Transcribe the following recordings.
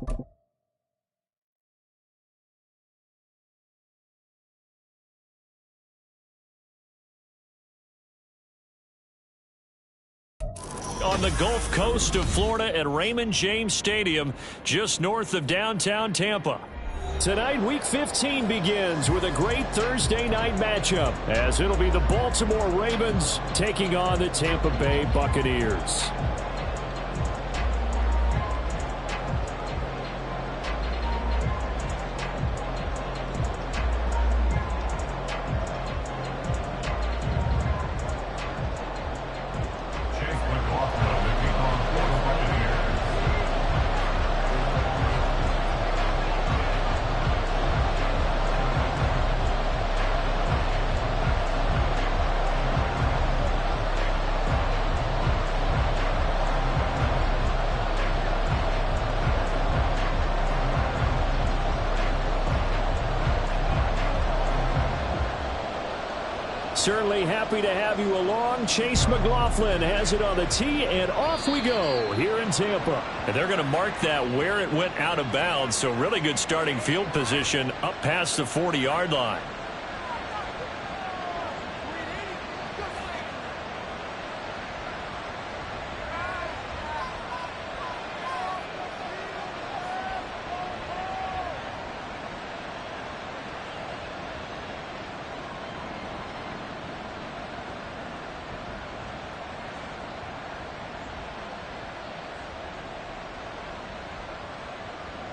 On the Gulf Coast of Florida at Raymond James Stadium, just north of downtown Tampa. Tonight, Week 15 begins with a great Thursday night matchup, as it'll be the Baltimore Ravens taking on the Tampa Bay Buccaneers. Certainly happy to have you along. Chase McLaughlin has it on the tee, and off we go here in Tampa. And they're going to mark that where it went out of bounds, so really good starting field position up past the 40-yard line.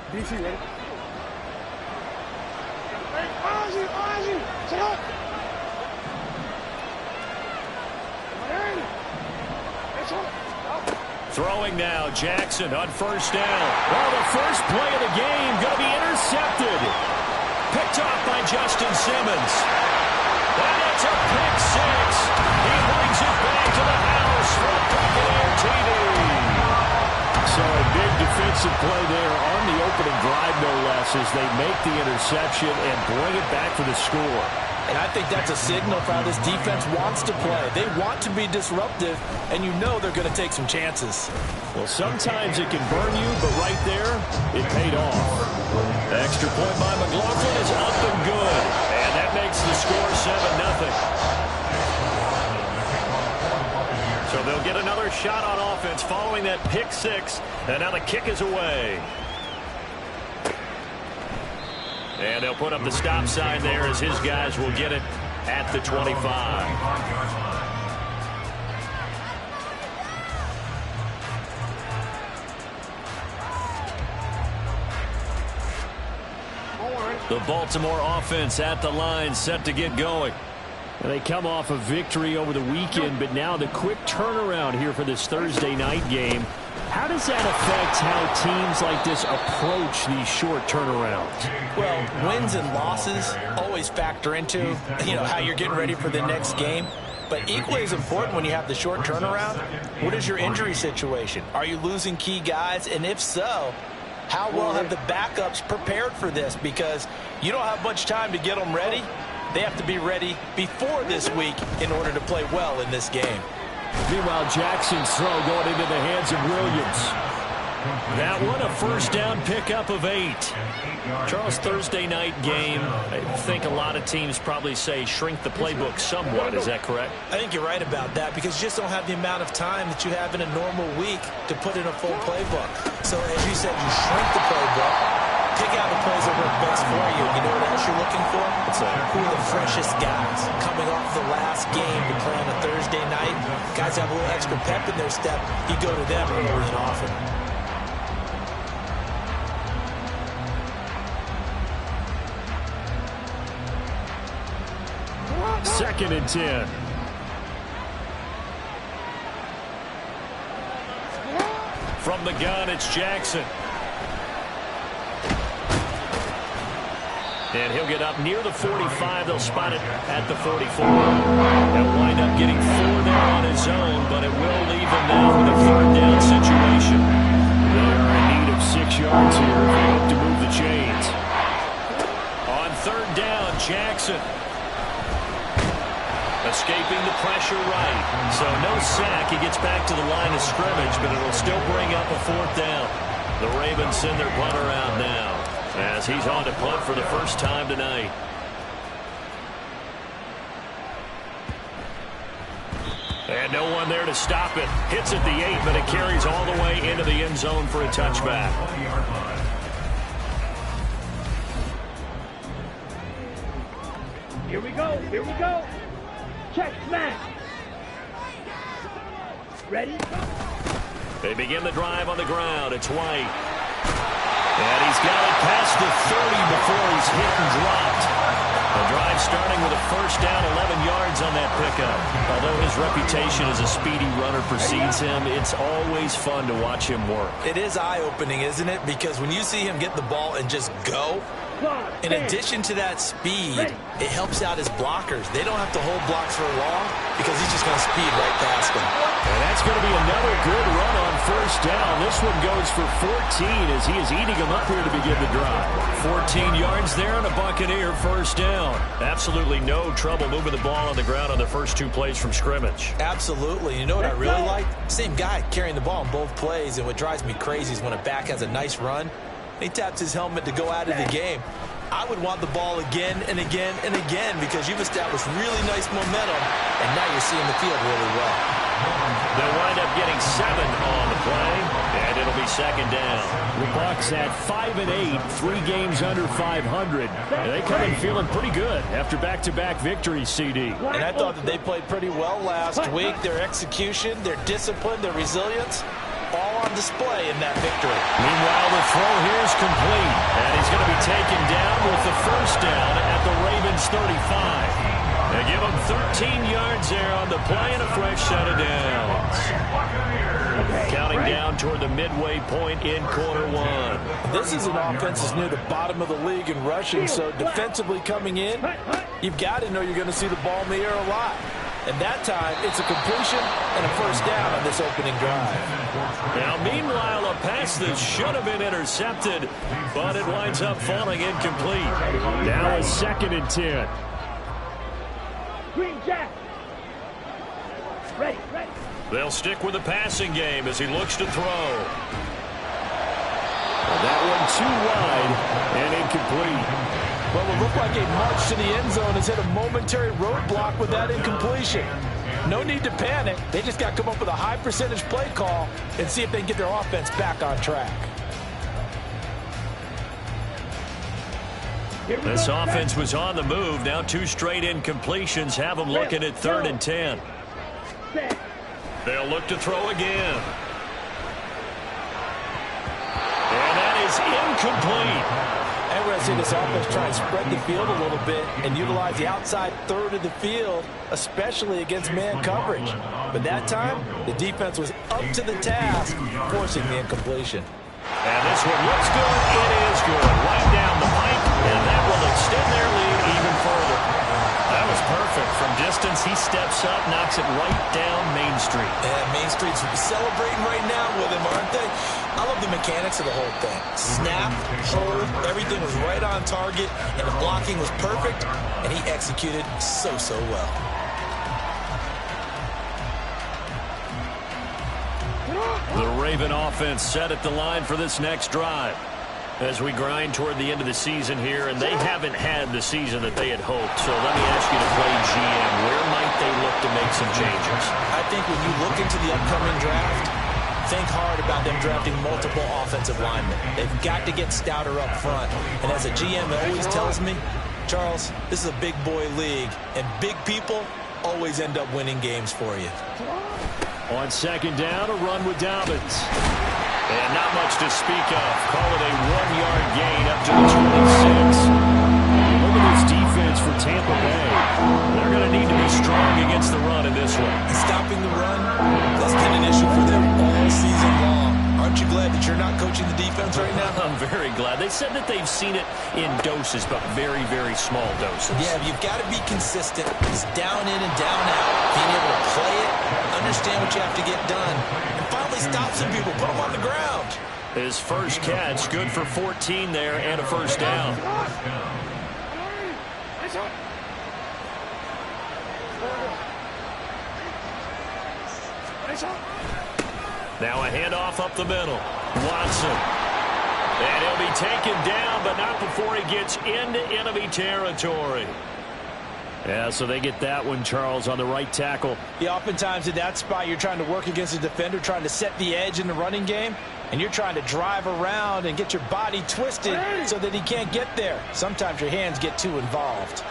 DC, ready? Hey, Ozzy, sit up! Throwing now, Jackson on first down. Well, the first play of the game going to be intercepted. Picked off by Justin Simmons. And it's a pick six. He brings it back to the house for a Buccaneer TD. So a big defensive play there on the opening drive, no less, as they make the interception and bring it back for the score. And I think that's a signal for how this defense wants to play. They want to be disruptive, and you know they're going to take some chances. Well, sometimes it can burn you, but right there, it paid off. The extra point by McLaughlin is up and good. And that makes the score 7-0. So they'll get another shot on offense following that pick six. And now the kick is away. And they'll put up the stop sign there as his guys will get it at the 25. The Baltimore offense at the line, set to get going. And they come off a victory over the weekend, but now the quick turnaround here for this Thursday night game. How does that affect how teams like this approach these short turnarounds? Well, wins and losses always factor into, how you're getting ready for the next game. But equally as important when you have the short turnaround, what is your injury situation? Are you losing key guys? And if so, how well have the backups prepared for this? Because you don't have much time to get them ready. They have to be ready before this week in order to play well in this game. Meanwhile, Jackson's throw going into the hands of Williams. That one, a first down pickup of 8. Charles, Thursday night game, I think a lot of teams probably say shrink the playbook somewhat. Is that correct? I think you're right about that because you just don't have the amount of time that you have in a normal week to put in a full playbook. So as you said, you shrink the playbook, pick out the plays that work best for you. You know what else you're looking for? Who are the freshest guys coming off the last game to play on a Thursday night? Guys have a little extra pep in their step. You go to them early and often. Second and 10. From the gun, it's Jackson. And he'll get up near the 45. They'll spot it at the 44. He'll wind up getting 4 there on his own, but it will leave him now with a third down situation. They're in need of 6 yards here if they hope to move the chains. On third down, Jackson. Escaping the pressure right. So no sack. He gets back to the line of scrimmage, but it'll still bring up a 4th down. The Ravens send their punter out now as he's on to punt for the first time tonight. And no one there to stop it. Hits at the 8, but it carries all the way into the end zone for a touchback. Here we go. Here we go. Check, smash. Ready? They begin the drive on the ground. It's White. And he's got it past the 30 before he's hit and dropped. The drive starting with a first down, 11 yards on that pickup. Although his reputation as a speedy runner precedes him, it's always fun to watch him work. It is eye-opening, isn't it? Because when you see him get the ball and just go, in addition to that speed, it helps out his blockers. They don't have to hold blocks for long because he's just going to speed right past them. And that's going to be another good run on first down. This one goes for 14 as he is eating them up here to begin the drive. 14 yards there and a Buccaneer first down. Absolutely no trouble moving the ball on the ground on the first 2 plays from scrimmage. Absolutely. You know what I really like? Same guy carrying the ball on both plays, and what drives me crazy is when a back has a nice run, he taps his helmet to go out of the game. I would want the ball again and again and again because you've established really nice momentum, and now you're seeing the field really well. They'll wind up getting 7 on the play, and it'll be second down. The Bucs at 5-8, 3 games under 500. And they come in feeling pretty good after back-to-back victories, CD. And I thought that they played pretty well last week. Their execution, their discipline, their resilience, all on display in that victory. Meanwhile, the throw here is complete, and he's going to be taken down with the first down at the Ravens 35. They give him 13 yards there on the play and a fresh set of downs. Counting down toward the midway point in quarter 1. This is an offense that's near the bottom of the league in rushing, so defensively coming in, you've got to know you're going to see the ball in the air a lot. And that time, it's a completion and a first down on this opening drive. Now, meanwhile, a pass that should have been intercepted, but it winds up falling incomplete. Now a 2nd and 10. Green Jack. Ready. They'll stick with the passing game as he looks to throw. That one too wide and incomplete. Well, it looked like a march to the end zone has hit a momentary roadblock with that incompletion. No need to panic. They just got to come up with a high percentage play call and see if they can get their offense back on track. This offense was on the move. Now 2 straight incompletions have them looking at 3rd and 10. They'll look to throw again. And that is incomplete. And we're going to see this offense try and spread the field a little bit and utilize the outside third of the field, especially against man coverage. But that time, the defense was up to the task, forcing the incompletion. And this one looks good. It is good. Right down the pipe, and that will extend their lead even further. That was perfect. From distance, he steps up, knocks it right down Main Street. And Main Street's celebrating right now with him, aren't they? I love the mechanics of the whole thing. Snap, hold, everything was right on target, and the blocking was perfect, and he executed so well. The Raven offense set at the line for this next drive as we grind toward the end of the season here, and they haven't had the season that they had hoped. So let me ask you to play GM. Where might they look to make some changes? I think when you look into the upcoming draft, think hard about them drafting multiple offensive linemen. They've got to get stouter up front. And as a GM always tells me, Charles, this is a big boy league, and big people always end up winning games for you. On second down, a run with Dobbins. And not much to speak of. Call it a 1-yard gain up to the 26. Look at this defense for Tampa Bay. They're going to need to be strong against the run in this one. Stopping the run, that's been an issue for them all season long. Aren't you glad that you're not coaching the defense right now? I'm very glad. They said that they've seen it in doses, but very, very small doses. Yeah, you've got to be consistent. It's down in and down out. Being able to play it, understand what you have to get done, and finally stop some people, put them on the ground. His first catch, good for 14 there and a first down. Now a handoff up the middle. Watson And he'll be taken down, but not before he gets into enemy territory. Yeah, so they get that one, Charles, on the right tackle. Yeah, oftentimes in that spot, you're trying to work against a defender, trying to set the edge in the running game, and you're trying to drive around and get your body twisted so that he can't get there. Sometimes your hands get too involved.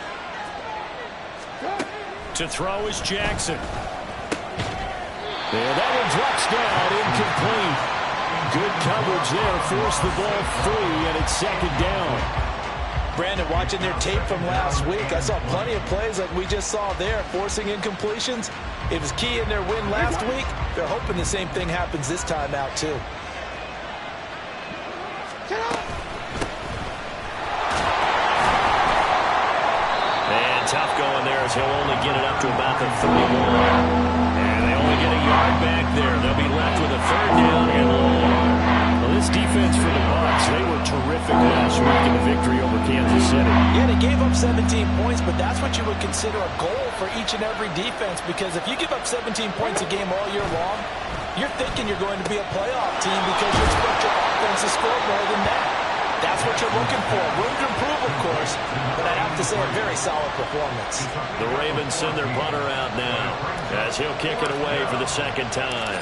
To throw is Jackson. And that one drops down, incomplete. Good coverage there, forced the ball free, and it's second down. Brandon, watching their tape from last week, I saw plenty of plays like we just saw there, forcing incompletions. It was key in their win last week. They're hoping the same thing happens this time out, too. And tough going there as he'll only get it up to about the 31. And they only get a yard back there. They'll be left with a third down and long. Well, this defense for the Bucs, they were terrific last week in the victory over Kansas City. Yeah, they gave up 17 points, but that's what you would consider a goal for each and every defense, because if you give up 17 points a game all year long, you're thinking you're going to be a playoff team because you expect your offense to score more than that. That's what you're looking for. Room to improve, of course, but I have to say a very solid performance. The Ravens send their punter out now as he'll kick it away for the second time.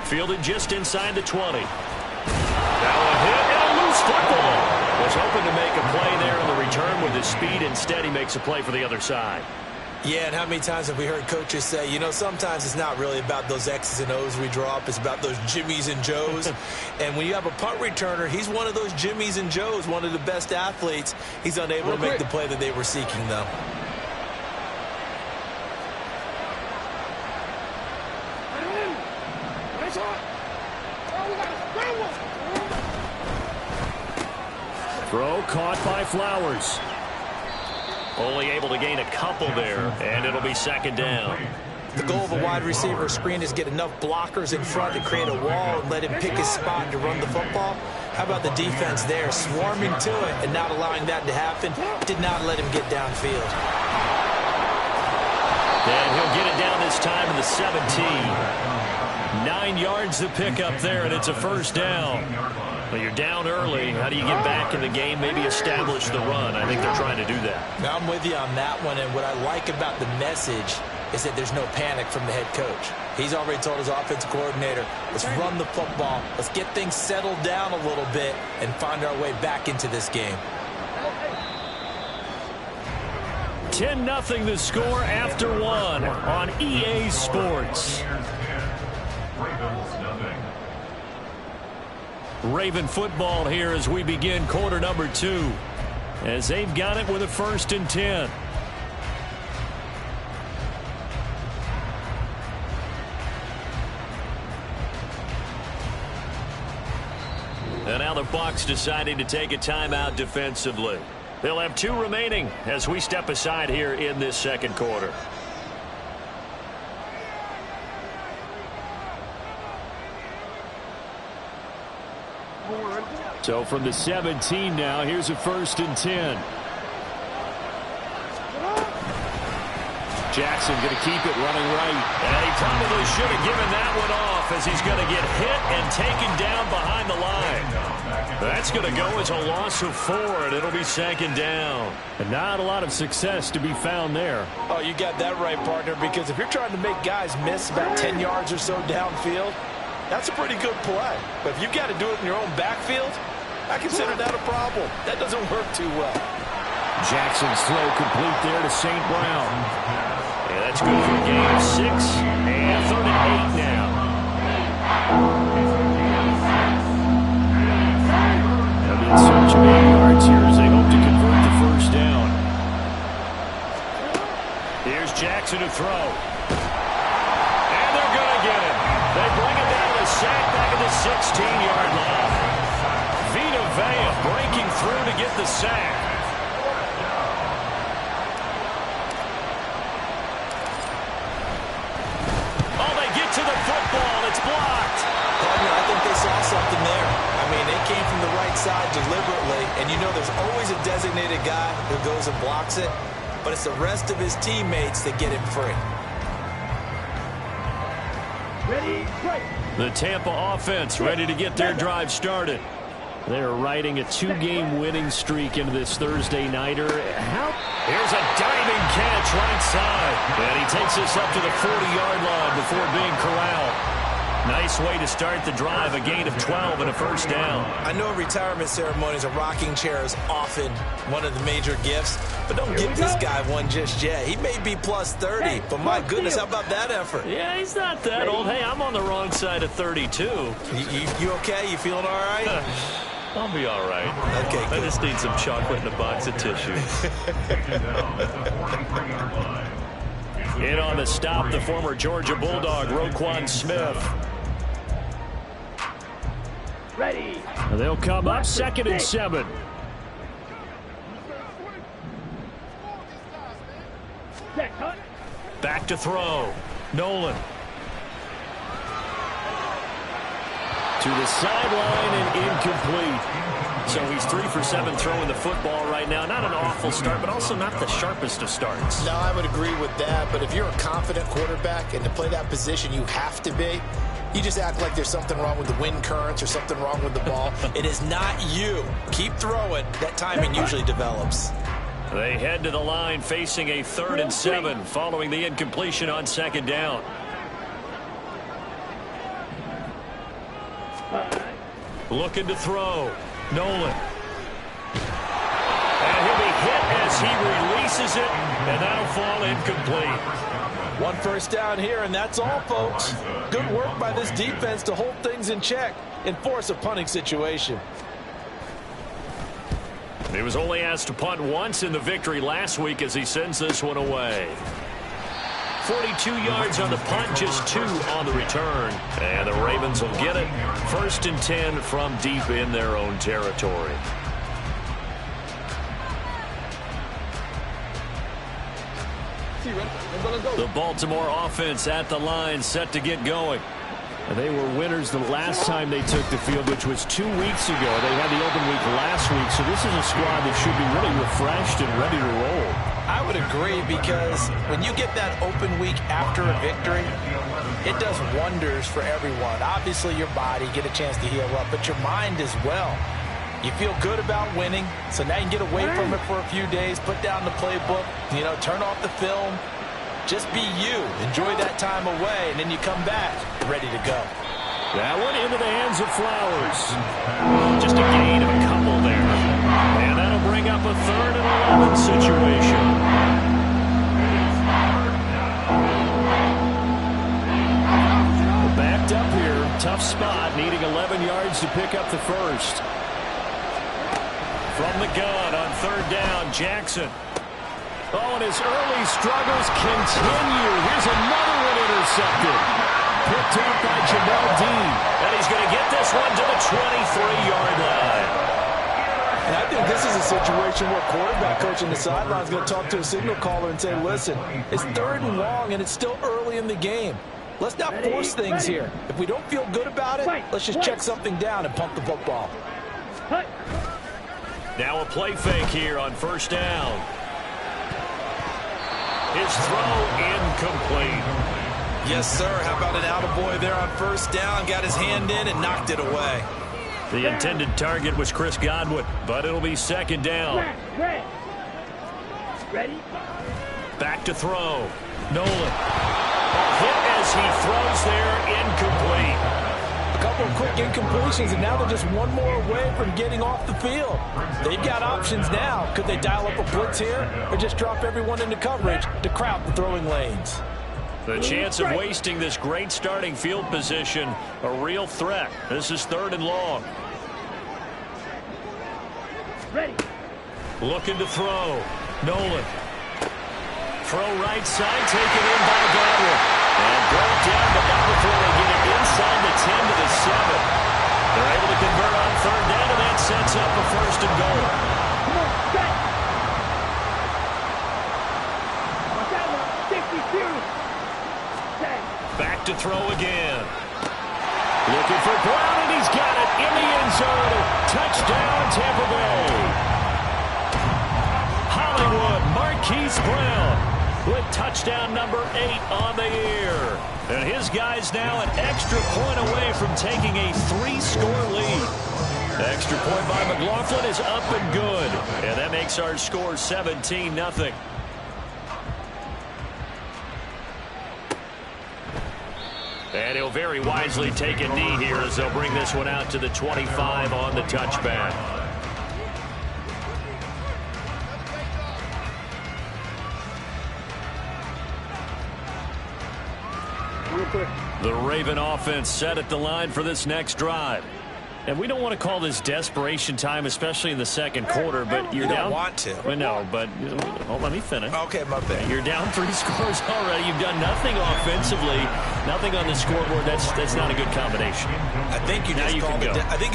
Fielded just inside the 20. Now a hit and a loose football. Was hoping to make a play there on the return with his speed. Instead, he makes a play for the other side. Yeah, and how many times have we heard coaches say, you know, sometimes it's not really about those X's and O's we draw up. It's about those Jimmies and Joes. And when you have a punt returner, he's one of those Jimmies and Joes, one of the best athletes. He's unable to make the play that they were seeking, though. Throw caught by Flowers. Only able to gain a couple there, and it'll be second down. The goal of a wide receiver screen is get enough blockers in front to create a wall and let him pick his spot to run the football. How about the defense there, swarming to it and not allowing that to happen? Did not let him get downfield. And he'll get it down this time to the 17. 9 yards to pick up there, and it's a first down. Well, you're down early. How do you get back in the game, maybe establish the run? I think they're trying to do that. Now, I'm with you on that one, and what I like about the message is that there's no panic from the head coach. He's already told his offensive coordinator, let's run the football, let's get things settled down a little bit and find our way back into this game. 10-0 the score after one on EA Sports. Raven football here as we begin quarter number 2, as they've got it with a 1st and 10. And now the Bucs deciding to take a timeout defensively. They'll have 2 remaining as we step aside here in this second quarter. So from the 17 now, here's a 1st and 10. Jackson going to keep it running right. And he probably should have given that one off as he's going to get hit and taken down behind the line. That's going to go as a loss of 4, and it'll be second down. And not a lot of success to be found there. Oh, you got that right, partner, because if you're trying to make guys miss about 10 yards or so downfield, that's a pretty good play. But if you've got to do it in your own backfield, I consider that a problem. That doesn't work too well. Jackson's throw complete there to St. Brown. Yeah, that's good for a gain of 6. And 3rd and 8 now. They'll be in search of 8 yards here as they hope to convert the 1st down. Here's Jackson to throw. And they're going to get him. They bring him down to the sack back at the 16-yard line. Vita Vea breaking through to get the sack. Oh, they get to the football. It's blocked. Partner, I think they saw something there. I mean, they came from the right side deliberately, and you know there's always a designated guy who goes and blocks it, but it's the rest of his teammates that get him free. Ready, break. The Tampa offense ready to get their drive started. They're riding a 2-game winning streak into this Thursday nighter. Here's a diving catch right side. And he takes us up to the 40-yard line before being corralled. Nice way to start the drive, a gain of 12 and a first down. I know retirement ceremonies, a rocking chair is often one of the major gifts, but don't give this guy one just yet. He may be plus 30, but my goodness, how about that effort? Yeah, he's not that old. Hey, I'm on the wrong side of 32. You okay? You feeling all right? I'll be all right. Okay, I just need some chocolate and a box of tissue. In on the stop, the former Georgia Bulldog, Roquan Smith. Ready. They'll come up 2nd and 7. Set, cut. Back to throw. Nolan. To the sideline and incomplete. So he's 3 for 7 throwing the football right now. Not an awful start, but also not the sharpest of starts. No, I would agree with that. But if you're a confident quarterback and to play that position, you have to be. You just act like there's something wrong with the wind currents or something wrong with the ball. It is not you. Keep throwing. That timing usually develops. They head to the line facing a 3rd and 7 following the incompletion on 2nd down. Looking to throw. Nolan. And he'll be hit as he releases it, and that'll fall incomplete. 1 first down here, and that's all, folks. Good work by this defense to hold things in check and force a punting situation. He was only asked to punt once in the victory last week as he sends this one away. 42 yards on the punt, just 2 on the return. And the Ravens will get it. 1st and 10 from deep in their own territory. The Baltimore offense at the line, set to get going. They were winners the last time they took the field, which was 2 weeks ago. They had the open week last week, so this is a squad that should be really refreshed and ready to roll. I would agree, because when you get that open week after a victory, it does wonders for everyone. Obviously, your body, get a chance to heal up, but your mind as well. You feel good about winning, so now you can get away from it for a few days, put down the playbook, turn off the film. Just be you. Enjoy that time away, and then you come back ready to go. That one into the hands of Flowers. Just a gain of a couple there. And that'll bring up a 3rd and 11 situation. Backed up here. Tough spot, needing 11 yards to pick up the first. From the gun on 3rd down, Jackson. Oh, and his early struggles continue. Here's another one intercepted. Picked up by Jamel Dean. And he's going to get this one to the 23-yard line. And I think this is a situation where quarterback coach in the sideline is going to talk to a signal caller and say, listen, it's 3rd and long, and it's still early in the game. Let's not force things here. If we don't feel good about it, let's just check something down and pump the football. Now a play fake here on 1st down. His throw incomplete. Yes, sir. How about an attaboy there on 1st down? Got his hand in and knocked it away. The intended target was Chris Godwin, but it'll be 2nd down. Ready? Back to throw. Nolan. A hit as he throws there, incomplete. A couple of quick incompletions, and now they're just one more away from getting off the field. They've got options now. Could they dial up a blitz here or just drop everyone into coverage to crowd the throwing lanes? The chance of wasting this great starting field position, a real threat. This is 3rd and long. Ready. Looking to throw. Nolan. Throw right side, taken in by Godwin. And brought down, but not before they get it inside the 10 to the 7. They're able to convert on 3rd down, and that sets up a 1st and goal. Come on, set. Watch out now. 52. Set. Back to throw again. Looking for Brown, and he's got it in the end zone. Touchdown, Tampa Bay. Hollywood, Marquise Brown. with touchdown number 8 on the year. And his guy's now an extra point away from taking a 3-score lead. Extra point by McLaughlin is up and good. And that makes our score 17-0. And he'll very wisely take a knee here as they'll bring this one out to the 25 on the touchback. The Raven offense set at the line for this next drive. And we don't want to call this desperation time, especially in the second quarter, but you're down. You don't want to. Well, no, but let me finish. Okay, my bad. You're down 3 scores already. You've done nothing offensively, nothing on the scoreboard. That's not a good combination. I think you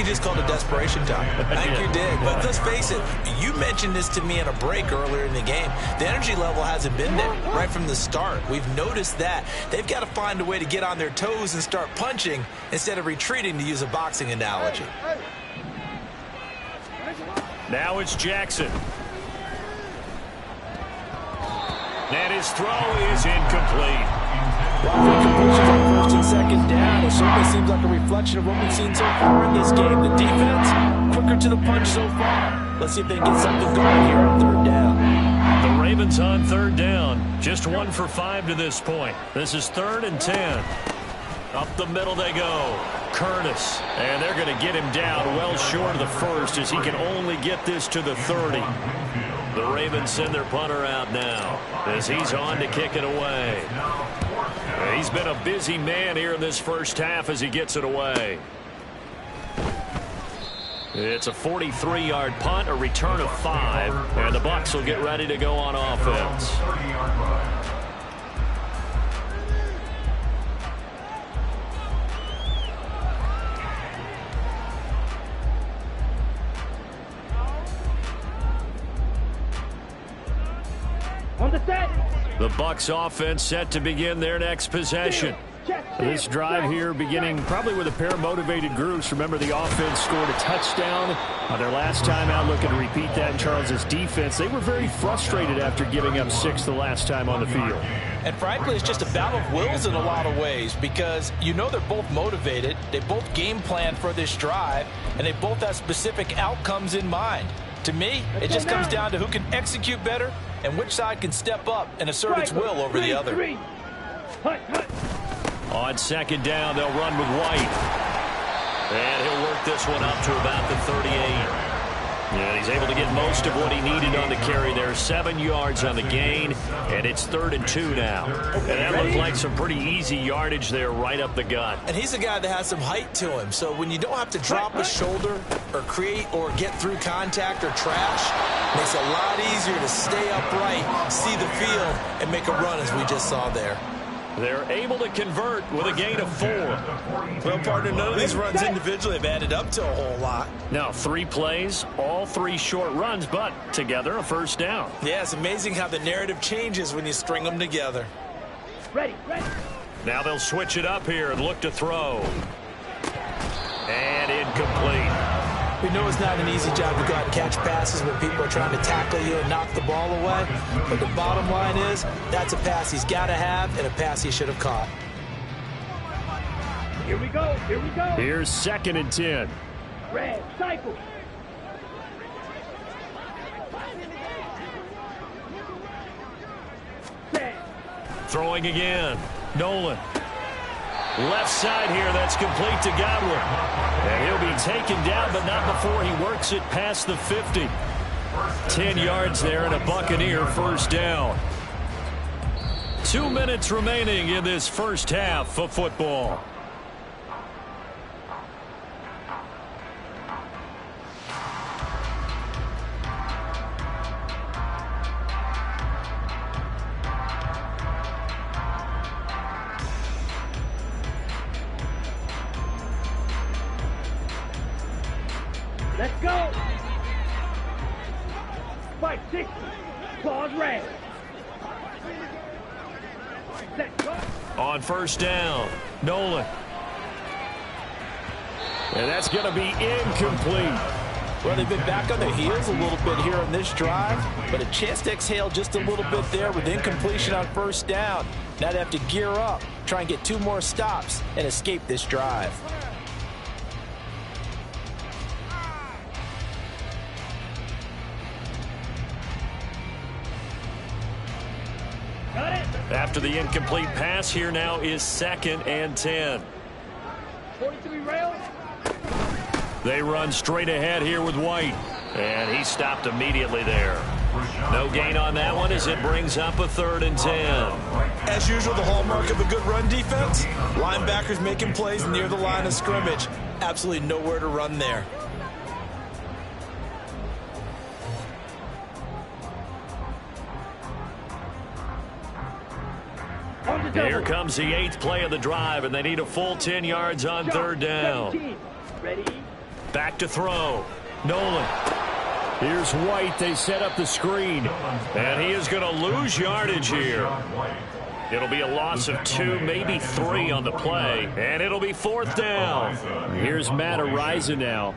just called it desperation time. I think you did. But let's face it, you mentioned this to me in a break earlier in the game. The energy level hasn't been there right from the start. We've noticed that. They've got to find a way to get on their toes and start punching instead of retreating, to use a boxing analogy. Now it's Jackson. And his throw is incomplete. Completions on first and second down. It certainly seems like a reflection of what we've seen so far in this game. The defense, quicker to the punch so far. Let's see if they can get something going here on third down. The Ravens on third down. Just 1 for 5 to this point. This is 3rd and 10. Up the middle they go. Curtis. And they're going to get him down well short of the first as he can only get this to the 30. The Ravens send their punter out now as he's on to kick it away. He's been a busy man here in this first half as he gets it away. It's a 43-yard punt, a return of 5, and the Bucs will get ready to go on offense. On the set. The Bucs offense set to begin their next possession. This drive here beginning probably with a pair of motivated groups. Remember, the offense scored a touchdown on their last time out. Looking to repeat that in Charles's defense. They were very frustrated after giving up 6 the last time on the field. And frankly, it's just a battle of wills in a lot of ways because you know they're both motivated. They both game plan for this drive, and they both have specific outcomes in mind. To me, it just comes down to who can execute better and which side can step up and assert its will over the other. On second down, they'll run with White. And he'll work this one up to about the 38. And he's able to get most of what he needed on the carry there. 7 yards on the gain, and it's 3rd and 2 now. And that looked like some pretty easy yardage there right up the gut. And he's a guy that has some height to him. So when you don't have to drop a shoulder or create or get through contact or trash, it makes it a lot easier to stay upright, see the field, and make a run as we just saw there. They're able to convert with a gain of 4. Well, partner, none of these runs individually have added up to a whole lot. Now, 3 plays, all 3 short runs, but together a first down. Yeah, it's amazing how the narrative changes when you string them together. Ready. Now they'll switch it up here and look to throw. And incomplete. We know it's not an easy job to go out and catch passes when people are trying to tackle you and knock the ball away. But the bottom line is, that's a pass he's got to have and a pass he should have caught. Here we go. Here's 2nd and 10. Red, cycle. Throwing again. Nolan. Left side here, that's complete to Godwin. And he'll be taken down, but not before he works it past the 50. 10 yards there and a Buccaneer first down. 2 minutes remaining in this first half of football. Let's go. Spike 60. Claws red. On first down, Nolan. And that's going to be incomplete. Well, they've been back on their heels a little bit here on this drive, but a chance to exhale just a little bit there with incompletion on first down. Now they have to gear up, try and get 2 more stops, and escape this drive. After the incomplete pass, here now is 2nd and 10. 43 rails. They run straight ahead here with White. And he stopped immediately there. No gain on that one as it brings up a 3rd and 10. As usual, the hallmark of a good run defense, linebackers making plays near the line of scrimmage. Absolutely nowhere to run there. Here comes the 8th play of the drive, and they need a full 10 yards on 3rd down. 17. Ready? Back to throw. Nolan. Here's White. They set up the screen. And he is going to lose yardage here. It'll be a loss of 2, maybe 3 on the play. And it'll be 4th down. Here's Matt Ariza now.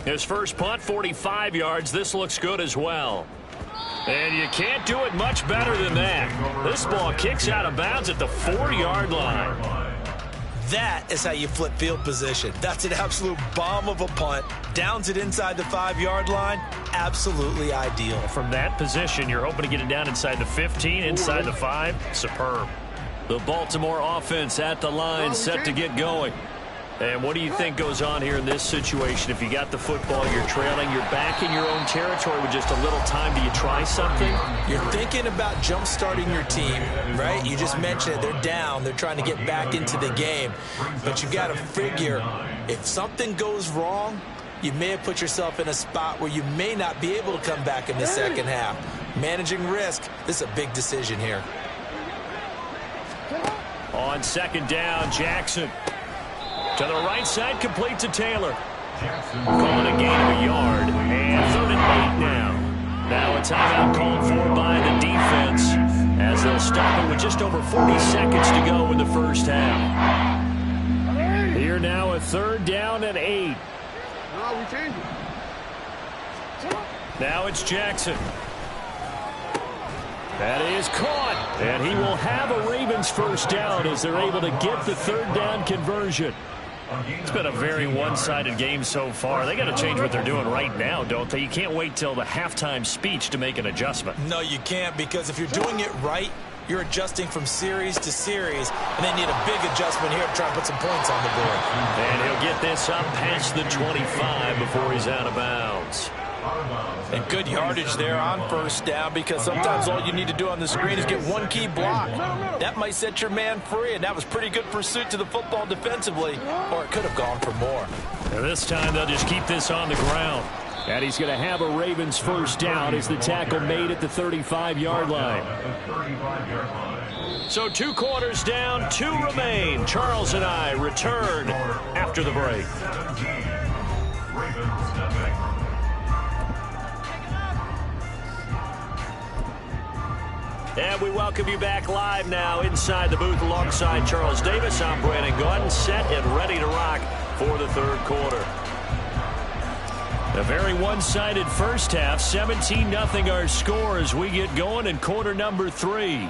His first punt, 45 yards. This looks good as well. And you can't do it much better than that. This ball kicks out of bounds at the 4-yard line. That is how you flip field position. That's an absolute bomb of a punt. Downs it inside the 5-yard line. Absolutely ideal. From that position, you're hoping to get it down inside the 15, inside the 5. Superb. The Baltimore offense at the line, set to get going. And what do you think goes on here in this situation? If you got the football, you're trailing, you're back in your own territory with just a little time. Do you try something? You're thinking about jump-starting your team, right? You just mentioned it. They're down. They're trying to get back into the game. But you got to figure, if something goes wrong, you may have put yourself in a spot where you may not be able to come back in the second half. Managing risk, this is a big decision here. On 2nd down, Jackson. To the right side, complete to Taylor. Calling a gain of a yard. And 3rd and 8 now. Now a timeout called for by the defense as they'll stop it with just over 40 seconds to go in the first half. Here now a 3rd down and 8. Now it's Jackson. That is caught. And he will have a Ravens first down as they're able to get the 3rd down conversion. It's been a very one-sided game so far. They got to change what they're doing right now, don't they? You can't wait till the halftime speech to make an adjustment. No, you can't, because if you're doing it right, you're adjusting from series to series, and they need a big adjustment here to try and put some points on the board. And he'll get this up past the 25 before he's out of bounds. And good yardage there on first down, because sometimes all you need to do on the screen is get one key block. That might set your man free, and that was pretty good pursuit to the football defensively, or it could have gone for more. And this time they'll just keep this on the ground. And he's going to have a Ravens first down as the tackle made at the 35-yard line. So 2 quarters down, 2 remain. Charles and I return after the break. And we welcome you back live now inside the booth alongside Charles Davis. I'm Brandon Gordon, set and ready to rock for the 3rd quarter. A very one-sided first half, 17-0 our score as we get going in quarter number 3.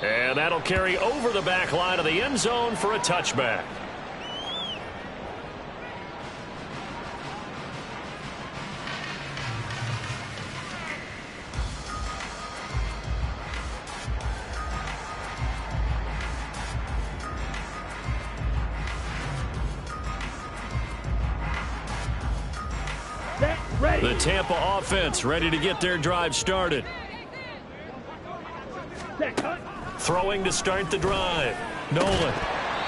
And that'll carry over the back line of the end zone for a touchback. The Tampa offense ready to get their drive started. Throwing to start the drive. Nolan.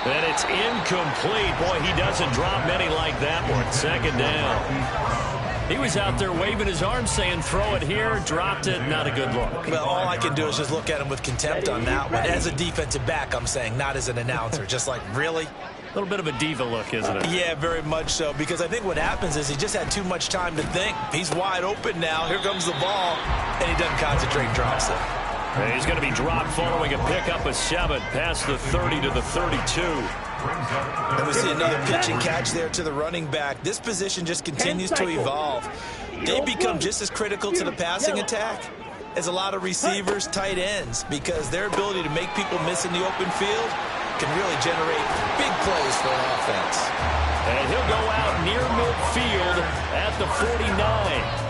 And it's incomplete. Boy, he doesn't drop many like that one. 2nd down. He was out there waving his arms saying, throw it here, dropped it, not a good look. Well, all I can do is just look at him with contempt on that one. As a defensive back, I'm saying, not as an announcer. Just like, really? A little bit of a diva look, isn't it? Yeah, very much so, because I think what happens is he just had too much time to think. He's wide open now. Here comes the ball, and he doesn't concentrate and drops it. And he's going to be dropped following a pickup of 7 past the 30 to the 32. And we see another pitch and catch there to the running back. This position just continues to evolve. They become just as critical to the passing attack as a lot of receivers, tight ends, because their ability to make people miss in the open field can really generate big plays for an offense. And he'll go out near midfield at the 49.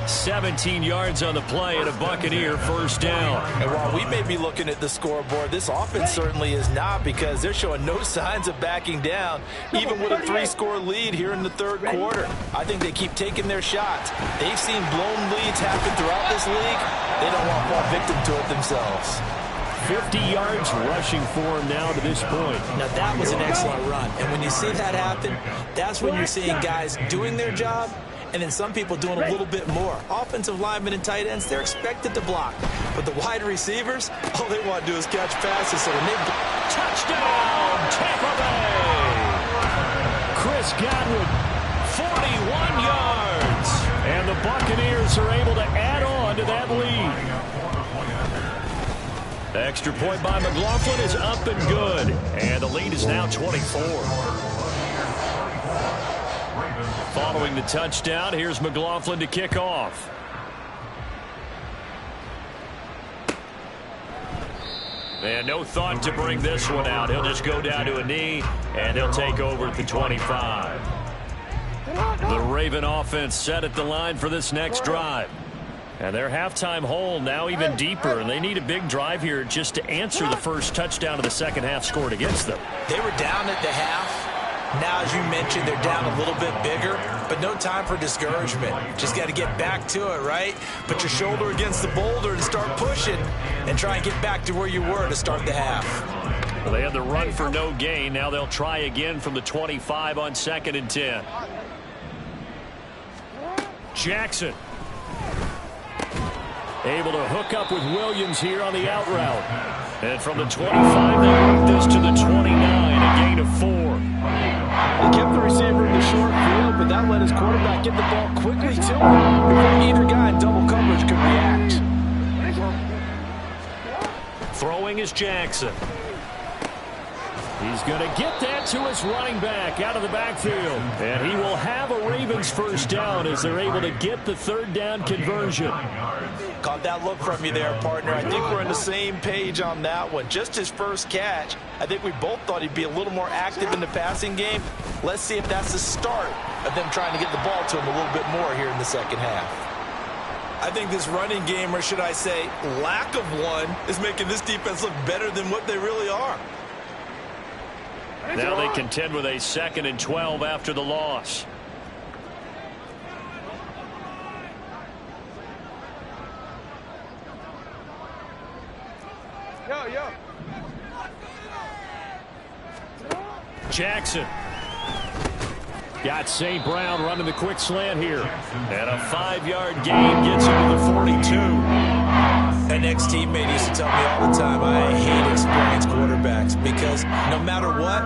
17 yards on the play and a Buccaneer first down. And while we may be looking at the scoreboard, this offense certainly is not, because they're showing no signs of backing down, even with a 3-score lead here in the third quarter. I think they keep taking their shots. They've seen blown leads happen throughout this league. They don't want to fall victim to it themselves. 50 yards rushing for him now to this point. Now, that was an excellent run. And when you see that happen, that's when you're seeing guys doing their job, and then some people doing a little bit more. Offensive linemen and tight ends, they're expected to block. But the wide receivers, all they want to do is catch passes. So when they... Touchdown, Tampa Bay! Chris Godwin, 41 yards. And the Buccaneers are able to add on to that lead. The extra point by McLaughlin is up and good. And the lead is now 24. Following the touchdown, here's McLaughlin to kick off. And no thought to bring this one out. He'll just go down to a knee, and he'll take over at the 25. The Raven offense set at the line for this next drive. And their halftime hole now even deeper, and they need a big drive here just to answer the first touchdown of the second half scored against them. They were down at the half. Now, as you mentioned, they're down a little bit bigger, but no time for discouragement. Just got to get back to it, right? Put your shoulder against the boulder and start pushing and try and get back to where you were to start the half. Well, they had the run for no gain. Now they'll try again from the 25 on 2nd and 10. Jackson able to hook up with Williams here on the out route. And from the 25, they move this to the 29, a gain of 4. He kept the receiver in the short field, but that let his quarterback get the ball quickly to him before either guy in double coverage could react. Throwing is Jackson. He's going to get that to his running back out of the backfield. And he will have a Ravens first down as they're able to get the third down conversion. Caught that look from you there, partner. I think we're on the same page on that one. Just his first catch. I think we both thought he'd be a little more active in the passing game. Let's see if that's the start of them trying to get the ball to him a little bit more here in the second half. I think this running game, or should I say lack of one, is making this defense look better than what they really are. Now they contend with a 2nd and 12 after the loss. Jackson. Got St. Brown running the quick slant here. And a 5-yard gain gets him to the 42. An ex-teammate used to tell me all the time, I hate experienced quarterbacks because no matter what,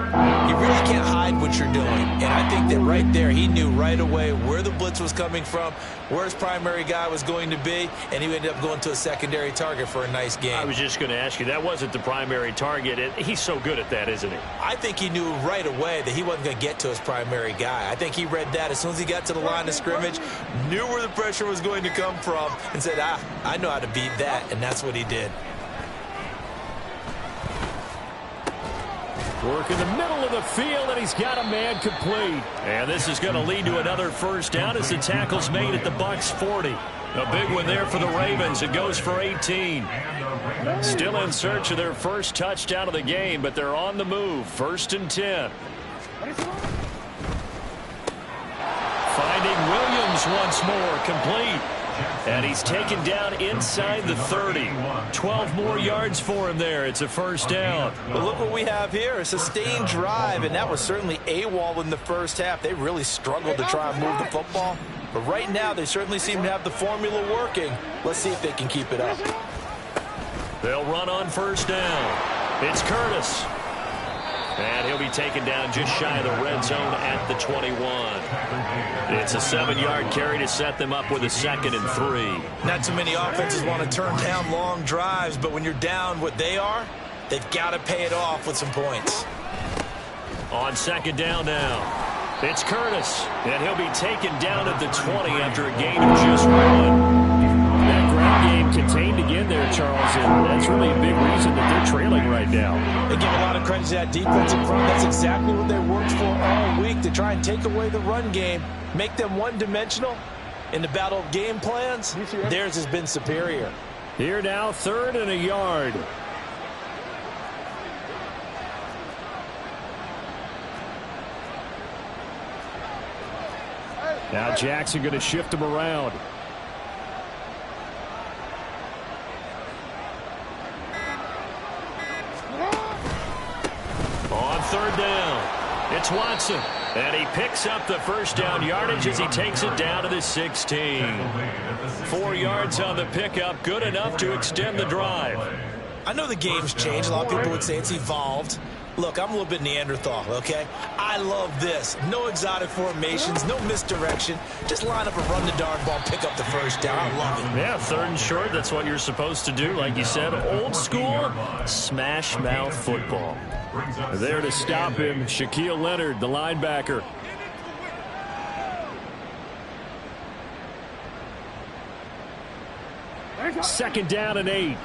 you really can't hide what you're doing. And I think that right there, he knew right away where the blitz was coming from, where his primary guy was going to be, and he ended up going to a secondary target for a nice game. I was just going to ask you, that wasn't the primary target. He's so good at that, isn't he? I think he knew right away that he wasn't going to get to his primary guy. I think he read that as soon as he got to the line of scrimmage, knew where the pressure was going to come from, and said, I know how to beat that, and that's what he did. Work in the middle of the field, and he's got a man complete. And this is going to lead to another first down as the tackle's made at the Bucs 40. A big one there for the Ravens. It goes for 18. Still in search of their first touchdown of the game, but they're on the move. 1st and 10. Finding Williams once more, complete. And he's taken down inside the 30. 12 more yards for him there. It's a first down. But look what we have here. A sustained drive, and that was certainly AWOL in the first half. They really struggled to try and move the football. But right now, they certainly seem to have the formula working. Let's see if they can keep it up. They'll run on first down. It's Curtis. And he'll be taken down just shy of the red zone at the 21. It's a 7-yard carry to set them up with a 2nd and 3. Not too many offenses want to turn down long drives, but when you're down what they are, they've got to pay it off with some points. On 2nd down now. It's Curtis, and he'll be taken down at the 20 after a gain of just 1. That ground game contained again there, Charles, and that's really a big reason that they're trailing right now. They give a lot of credit to that defense in front. That's exactly what they worked for all week, to try and take away the run game, make them one-dimensional. In the battle of game plans, theirs has been superior. Here now, 3rd and a yard. Now Jackson going to shift him around. On 3rd down, it's Watson. And he picks up the 1st down yardage as he takes it down to the 16. 4 yards on the pickup, good enough to extend the drive. I know the game's changed. A lot of people would say it's evolved. Look, I'm a little bit Neanderthal, okay? I love this. No exotic formations, no misdirection. Just line up a run the darn ball, pick up the 1st down. I love it. Yeah, 3rd and short, that's what you're supposed to do. Like you said, old school, smash mouth football. There to stop him, Shaquille Leonard, the linebacker. Second down and 8.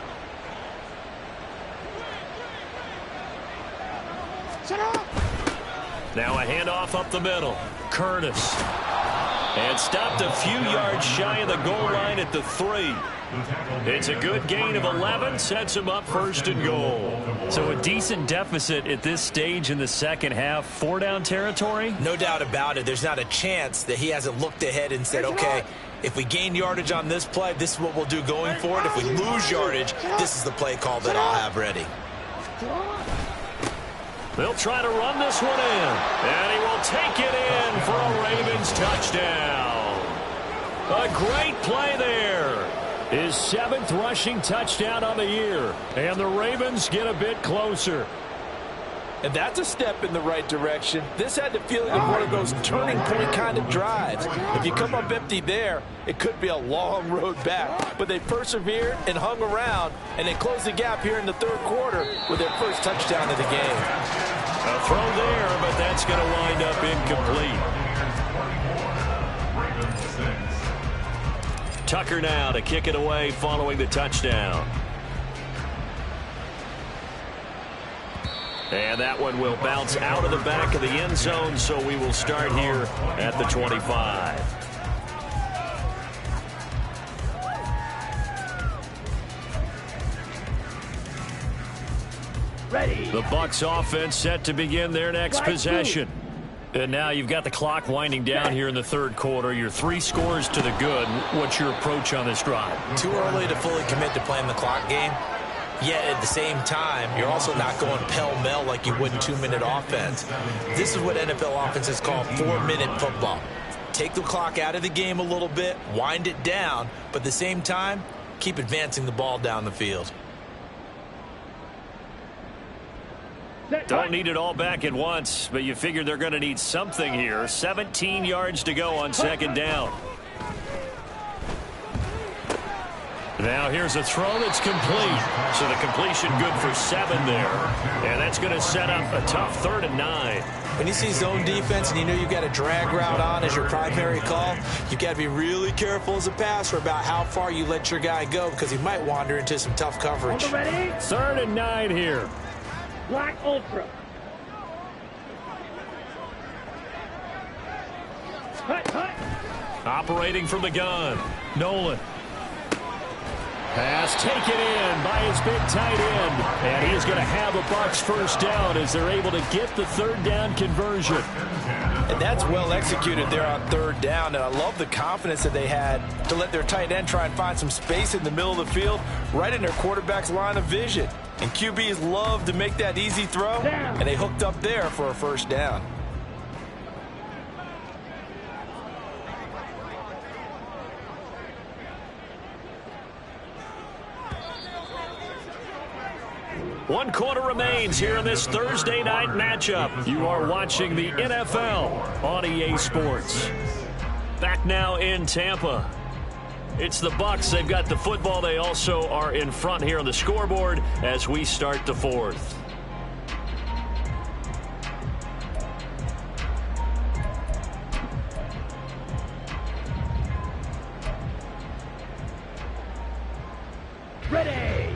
Now a handoff up the middle. Curtis. And stopped a few yards shy of the goal line at the 3. It's a good gain of 11, sets him up 1st and goal. So a decent deficit at this stage in the second half. 4-down territory? No doubt about it. There's not a chance that he hasn't looked ahead and said, okay, if we gain yardage on this play, this is what we'll do going forward. If we lose yardage, this is the play call that I'll have ready. They'll try to run this one in. And he will take it in for a Ravens touchdown. A great play there. His 7th rushing touchdown on the year. And the Ravens get a bit closer. And that's a step in the right direction. This had the feeling of one of those turning point kind of drives. If you come up empty there, it could be a long road back. But they persevered and hung around, and they closed the gap here in the 3rd quarter with their 1st touchdown of the game. A throw there, but that's going to wind up incomplete. Tucker now to kick it away following the touchdown. And that one will bounce out of the back of the end zone, so we will start here at the 25. Ready. The Bucs offense set to begin their next possession. And now you've got the clock winding down here in the 3rd quarter. You're 3 scores to the good. What's your approach on this drive? Too early to fully commit to playing the clock game. Yet at the same time, you're also not going pell-mell like you would in 2-minute offense. This is what NFL offenses call 4-minute football. Take the clock out of the game a little bit, wind it down, but at the same time, keep advancing the ball down the field. Don't need it all back at once, but you figure they're going to need something here. 17 yards to go on 2nd down. Now here's a throw that's complete. So the completion good for 7 there. And that's going to set up a tough 3rd and 9. When you see zone defense and you know you've got a drag route on as your primary call, you've got to be really careful as a passer about how far you let your guy go because he might wander into some tough coverage. Ready? 3rd and 9 here. Black Ultra. Operating from the gun. Nolan. Pass taken in by his big tight end. And he is going to have a Bucs 1st down as they're able to get the 3rd down conversion. And that's well executed there on 3rd down. And I love the confidence that they had to let their tight end try and find some space in the middle of the field, right in their quarterback's line of vision. And QBs love to make that easy throw, and they hooked up there for a 1st down. 1 quarter remains here in this Thursday night matchup. You are watching the NFL on EA Sports. Back now in Tampa. It's the Bucs. They've got the football. They also are in front here on the scoreboard as we start the fourth. Ready.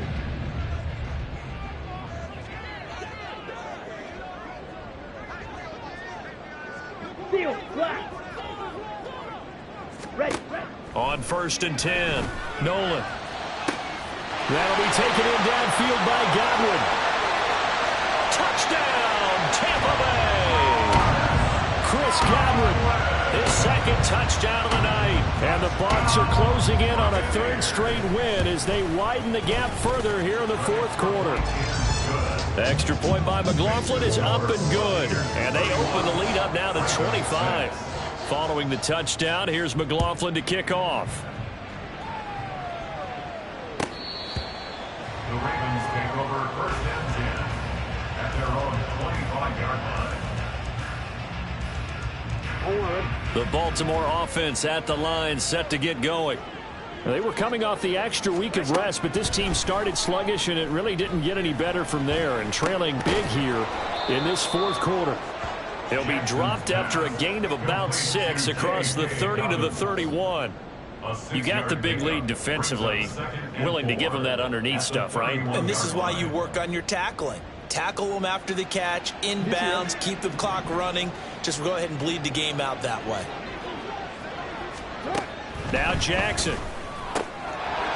Field black. Ready. On 1st and 10, Nolan. That'll be taken in downfield by Godwin. Touchdown, Tampa Bay! Chris Godwin, his second touchdown of the night. And the Bucs are closing in on a 3rd straight win as they widen the gap further here in the 4th quarter. The extra point by McLaughlin is up and good. And they open the lead up now to 25. Following the touchdown, here's McLaughlin to kick off. The Ravens take over 1st and 10 at their own 25-yard line. The Baltimore offense at the line, set to get going. They were coming off the extra week of rest, but this team started sluggish, and it really didn't get any better from there, and trailing big here in this 4th quarter. He'll be dropped after a gain of about 6 across the 30 to the 31. You got the big lead defensively. Willing to give him that underneath stuff, right? And this is why you work on your tackling. Tackle them after the catch, inbounds, keep the clock running. Just go ahead and bleed the game out that way. Now Jackson.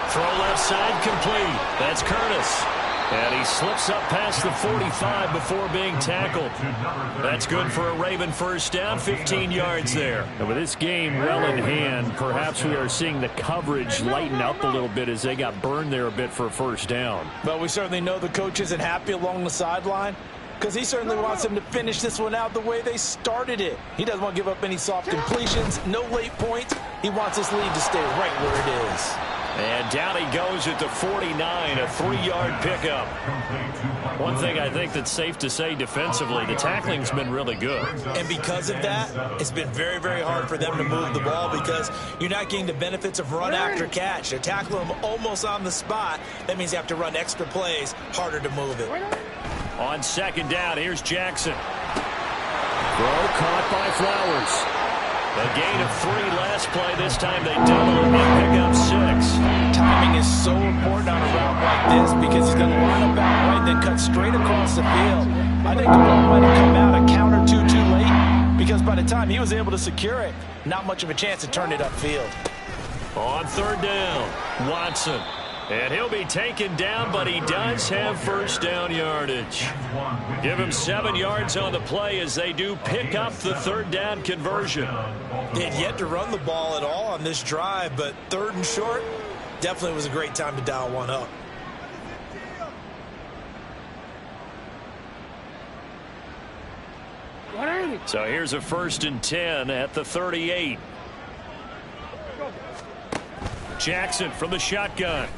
Throw left side complete. That's Curtis. And he slips up past the 45 before being tackled. That's good for a Raven first down, 15 yards there. And with this game well in hand, perhaps we are seeing the coverage lighten up a little bit as they got burned there a bit for a first down. But we certainly know the coach isn't happy along the sideline because he certainly wants them to finish this one out the way they started it. He doesn't want to give up any soft completions, no late points. He wants his lead to stay right where it is. And down he goes at the 49, a 3-yard pickup. One thing I think that's safe to say defensively, the tackling's been really good. And because of that, it's been very, very hard for them to move the ball because you're not getting the benefits of run after catch. They're tackling them almost on the spot. That means you have to run extra plays, harder to move it. On 2nd down, here's Jackson. Throw caught by Flowers. A gain of 3 last play. This time they double and pick up 6. Timing is so important on a route like this because he's going to line up out right, then cut straight across the field. I think the ball might have come out a count or two too late because by the time he was able to secure it, not much of a chance to turn it upfield. On 3rd down, Watson. And he'll be taken down, but he does have first down yardage. Give him 7 yards on the play as they do pick up the 3rd down conversion. They had yet to run the ball at all on this drive, but 3rd and short definitely was a great time to dial one up. So here's a 1st and 10 at the 38. Jackson from the shotgun.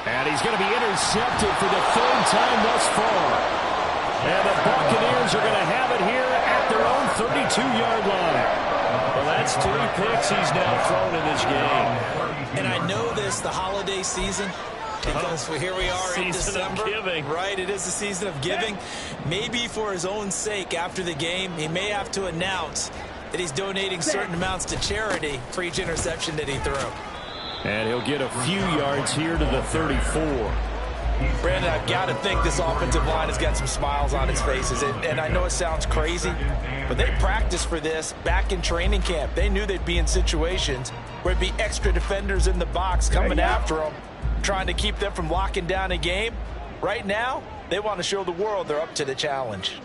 And he's going to be intercepted for the 3rd time thus far. And the Buccaneers are going to have it here at their own 32-yard line. Well, that's 3 picks he's now thrown in this game. And I know this, the holiday season, because here we are in December. Of giving. Right, it is the season of giving. Maybe for his own sake after the game, he may have to announce that he's donating certain amounts to charity for each interception that he threw. And he'll get a few yards here to the 34. Brandon, I've got to think this offensive line has got some smiles on its faces. And I know it sounds crazy, but they practiced for this back in training camp. They knew they'd be in situations where it'd be extra defenders in the box coming after them, trying to keep them from locking down a game. Right now, they want to show the world they're up to the challenge.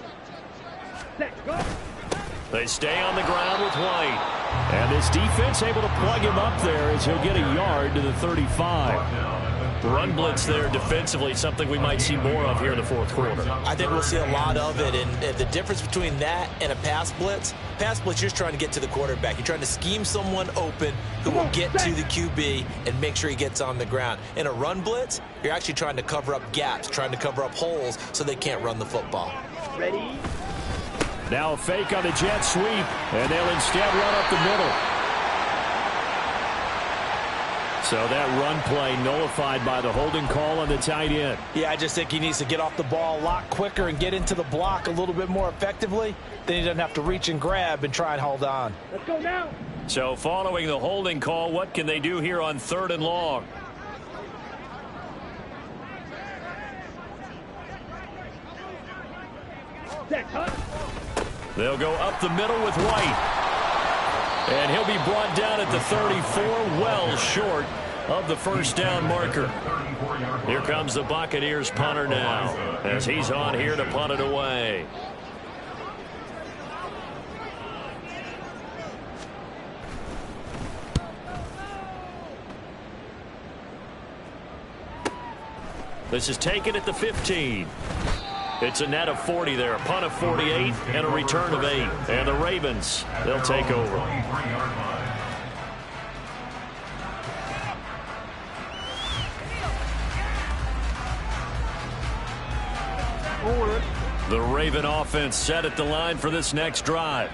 They stay on the ground with White. And this defense able to plug him up there as he'll get a yard to the 35. Run blitz there defensively, something we might see more of here in the fourth quarter. I think we'll see a lot of it, and the difference between that and a pass blitz, you're just trying to get to the quarterback. You're trying to scheme someone open who will get to the QB and make sure he gets on the ground. In a run blitz, you're actually trying to cover up gaps, trying to cover up holes so they can't run the football. Ready? Now a fake on the jet sweep, and they'll instead run up the middle. So that run play nullified by the holding call on the tight end. Yeah, I just think he needs to get off the ball a lot quicker and get into the block a little bit more effectively. Then he doesn't have to reach and grab and try and hold on. Let's go now. So following the holding call, what can they do here on 3rd and long? They'll go up the middle with White. And he'll be brought down at the 34, well short of the first down marker. Here comes the Buccaneers punter now, as he's on here to punt it away. This is taken at the 15. It's a net of 40 there, a punt of 48, and a return of 8. And the Ravens, they'll take over. The Raven offense set at the line for this next drive.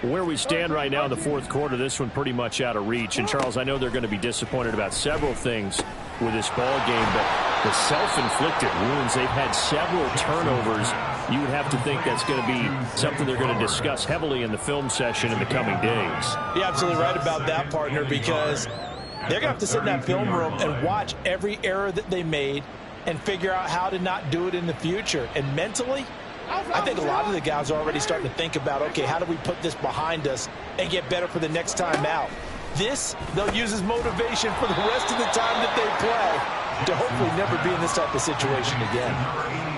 Where we stand right now in the fourth quarter, this one pretty much out of reach. And, Charles, I know they're going to be disappointed about several things with this ball game, but the self-inflicted wounds, they've had several turnovers. You would have to think that's going to be something they're going to discuss heavily in the film session in the coming days. You're absolutely right about that, partner, because they're going to have to sit in that film room and watch every error that they made and figure out how to not do it in the future. And mentally, I think a lot of the guys are already starting to think about, okay, how do we put this behind us and get better for the next time out? This, they'll use as motivation for the rest of the time that they play to hopefully never be in this type of situation again.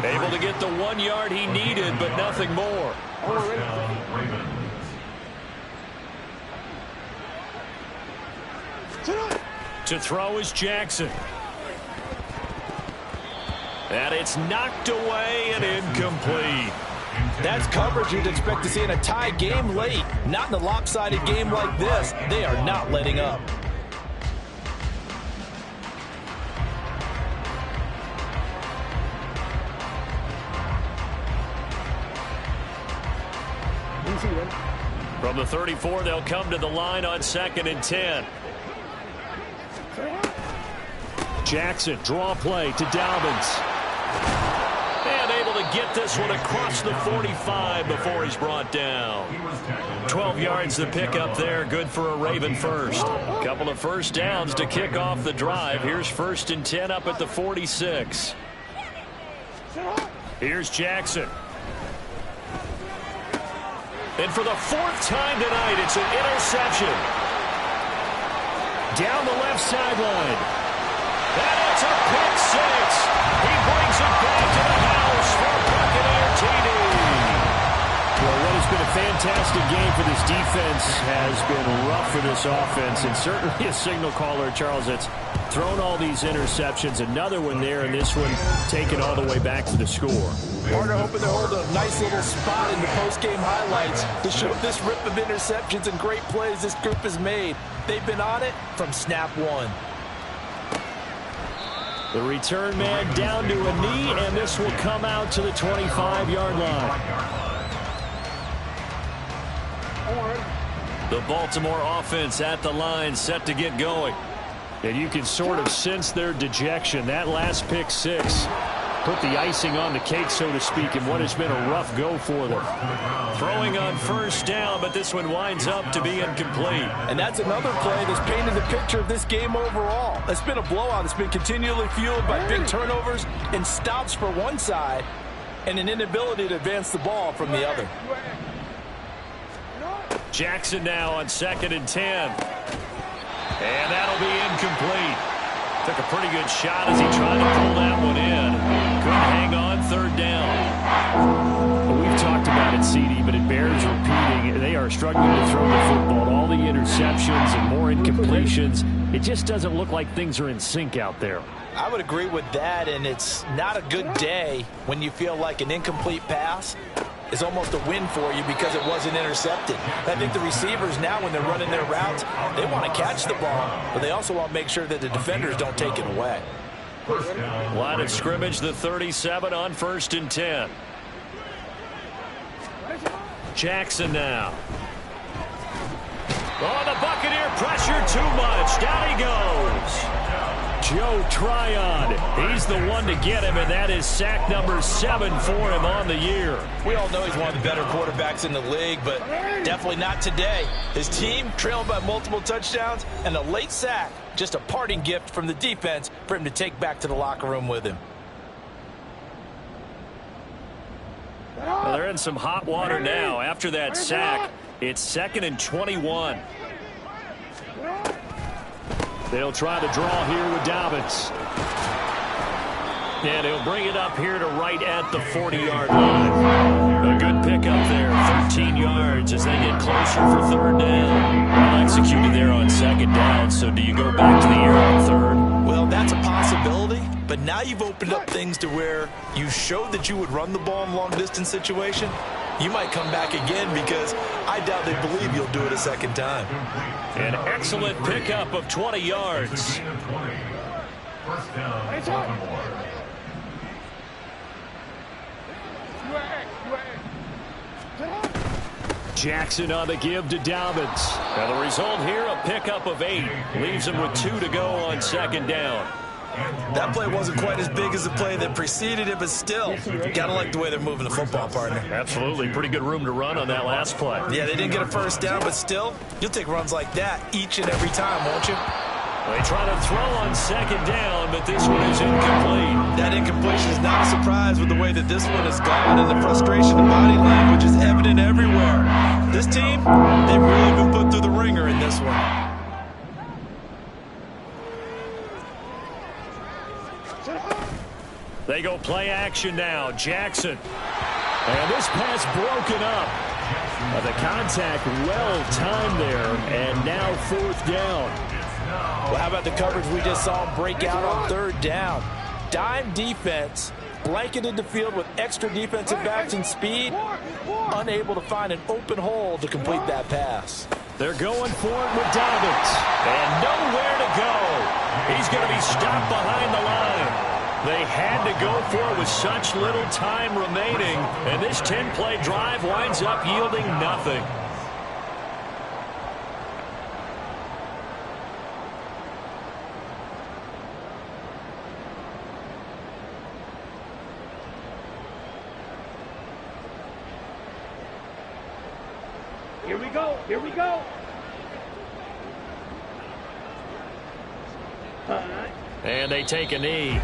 Able to get the 1 yard he needed, but nothing more. To throw is Jackson. And it's knocked away and incomplete. That's coverage you'd expect to see in a tie game late. Not in a lopsided game like this. They are not letting up. From the 34, they'll come to the line on 2nd and 10. Jackson, draw play to Dobbins. And able to get this one across the 45 before he's brought down. 12 yards to pick up there. Good for a Raven first. Couple of first downs to kick off the drive. Here's 1st and 10 up at the 46. Here's Jackson. And for the 4th time tonight, it's an interception. Down the left sideline. And it's a pick 6. He brings it back to the house for Buccaneer TD. Well, what has been a fantastic game for this defense has been rough for this offense, and certainly a signal caller, Charles, that's thrown all these interceptions. Another one there, and this one taken all the way back to the score. Partner hoping to hold a nice little spot in the post-game highlights to show this rip of interceptions and great plays this group has made. They've been on it from snap one. The return man down to a knee, and this will come out to the 25-yard line. The Baltimore offense at the line, set to get going. And you can sort of sense their dejection. That last pick 6 put the icing on the cake, so to speak, in what has been a rough go for them. Throwing on 1st down, but this one winds up to be incomplete. And that's another play that's painted the picture of this game overall. It's been a blowout. It's been continually fueled by big turnovers and stops for one side and an inability to advance the ball from the other. Jackson now on 2nd and 10. And that'll be incomplete. Took a pretty good shot as he tried to pull that one in. Couldn't hang on 3rd down. Well, we've talked about it, CD, but it bears repeating. They are struggling to throw the football. All the interceptions and more incompletions. It just doesn't look like things are in sync out there. I would agree with that, and it's not a good day when you feel like an incomplete pass is almost a win for you because it wasn't intercepted. I think the receivers now, when they're running their routes, they want to catch the ball, but they also want to make sure that the defenders don't take it away. Line of scrimmage, the 37 on 1st and 10. Jackson now. Oh, the Buccaneer pressure too much. Down he goes. Joe Tryon, he's the one to get him, and that is sack number 7 for him on the year. We all know he's one of the better quarterbacks in the league, but definitely not today. His team trailed by multiple touchdowns, and a late sack, just a parting gift from the defense for him to take back to the locker room with him. Well, they're in some hot water now. After that sack, it's 2nd and 21. They'll try to draw here with Dobbins. And he'll bring it up here to right at the 40-yard line. A good pickup there, 13 yards as they get closer for 3rd down. Well executed there on 2nd down, so do you go back to the air on 3rd? Well, that's a possibility, but now you've opened up things to where you showed that you would run the ball in long-distance situation. You might come back again because I doubt they believe you'll do it a 2nd time. An excellent pickup of 20 yards. First down, Baltimore. Jackson on the give to Dobbins. And the result here, a pickup of 8. Leaves him with 2 to go on 2nd down. That play wasn't quite as big as the play that preceded it, but still, gotta like the way they're moving the football, partner. Absolutely. Pretty good room to run on that last play. Yeah, they didn't get a 1st down, but still, you'll take runs like that each and every time, won't you? They try to throw on 2nd down, but this one is incomplete. That incompletion is not a surprise with the way that this one has gone, and the frustration of body language is evident everywhere. This team, they've really been put through the ringer in this one. They go play action now. Jackson. And this pass broken up. The contact well timed there, and now 4th down. Well, how about the coverage we just saw him break out on 3rd down? Dime defense, blanketed the field with extra defensive backs and speed, unable to find an open hole to complete that pass. They're going for it with Dobbins. And nowhere to go. He's going to be stopped behind the line. They had to go for it with such little time remaining, and this 10-play drive winds up yielding nothing. Here we go. Here we go. And they take a knee.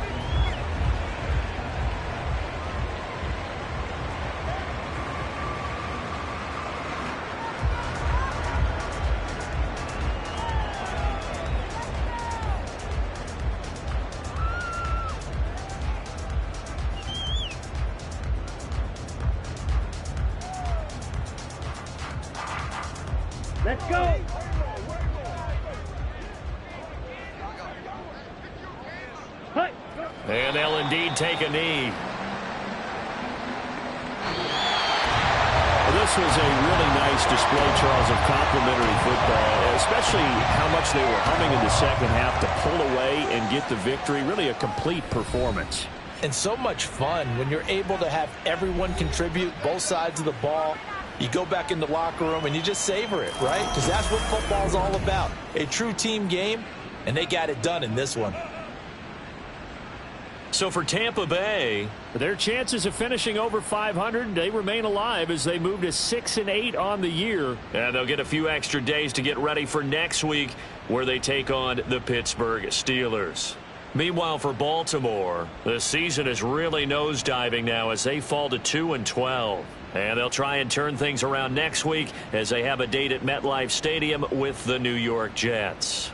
Let's go. And they'll indeed take a knee. This was a really nice display, Charles, of complimentary football, especially how much they were humming in the 2nd half to pull away and get the victory. Really a complete performance. And so much fun when you're able to have everyone contribute, both sides of the ball. You go back in the locker room and you just savor it, right? Because that's what football's all about. A true team game, and they got it done in this one. So for Tampa Bay, their chances of finishing over 500, they remain alive as they move to 6-8 on the year. And they'll get a few extra days to get ready for next week, where they take on the Pittsburgh Steelers. Meanwhile, for Baltimore, the season is really nosediving now as they fall to 2-12. And they'll try and turn things around next week as they have a date at MetLife Stadium with the New York Jets.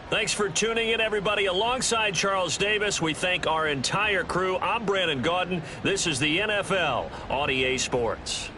Thanks for tuning in, everybody. Alongside Charles Davis, we thank our entire crew. I'm Brandon Gaudin. This is the NFL on EA Sports.